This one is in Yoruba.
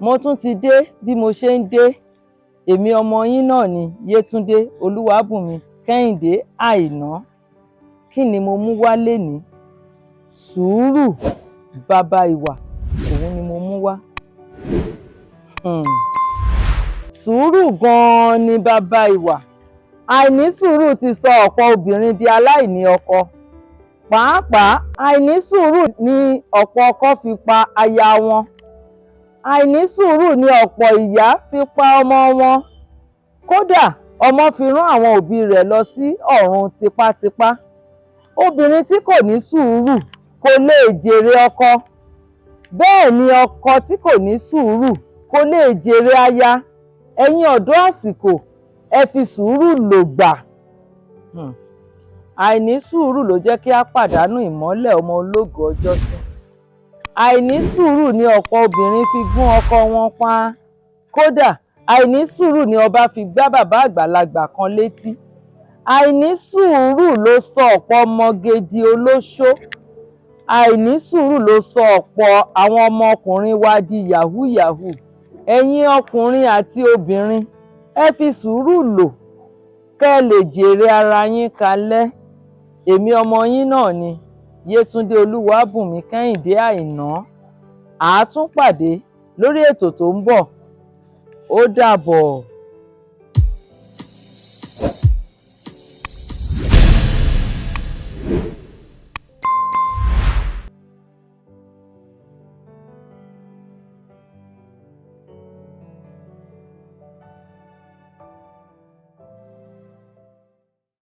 Mo tún ti dé bí mo ṣe ń dé. Èmi ọmọ yín náà ni Yétúndé Olúwàbùnmi Kẹ́hìndé Àìná. Kí ni mo mú wá lénìí? Sùúrù baba ìwà, òun ni mo mú wá. Sùúrù gan-an ni baba ìwà. Àìní sùúrù ti sọ ọ̀pọ̀ obìnrin di aláìní ọkọ. Pàápàá àìní sùúrù ni ọ̀pọ̀ ọkọ fi pa aya wọn. Àìní sùúrù ni ọ̀pọ̀ ìyá fi pa ọmọ wọn. Kódà ọmọ fi rán àwọn òbí rẹ̀ lọ sí ọ̀run tipátipá. Obìnrin tí kò ní sùúrù kò lè jèrè ọkọ. Bẹ́ẹ̀ ni ọkọ tí kò ní sùúrù kò lè jèrè aya. Ẹ̀yin ọ̀dọ́ àsìkò, ẹ fi sùúrù lògbà. Àìní sùúrù ló jẹ́ kí a pàdánù ìmọ́lẹ̀ ọmọ ológo ọjọ́sí. Àìní sùúrù ni ọ̀pọ̀ obìnrin fi gún ọkọ wọn pa. Kódà àìní sùúrù ni ọba fi gbá bàbá àgbàlagbà kan létí. Àìní sùúrù ló sọ ọ̀pọ̀ ọmọge di olóṣó. Àìní sùúrù ló sọ ọ̀pọ̀ àwọn ọmọkùnrin wa di yahoo yahoo. Ẹ̀yin ọkùnrin àti obìnrin, ẹ fi sùúrù lò kẹ́ ẹ lè jèrè ara yín kalẹ̀. Èmi ọmọ yín náà ni Yétúndé Olúwàbùnmi Kẹ́hìndé Àìná. A tún pàdé lórí ètò tó ń bọ̀. Ó dàbọ̀.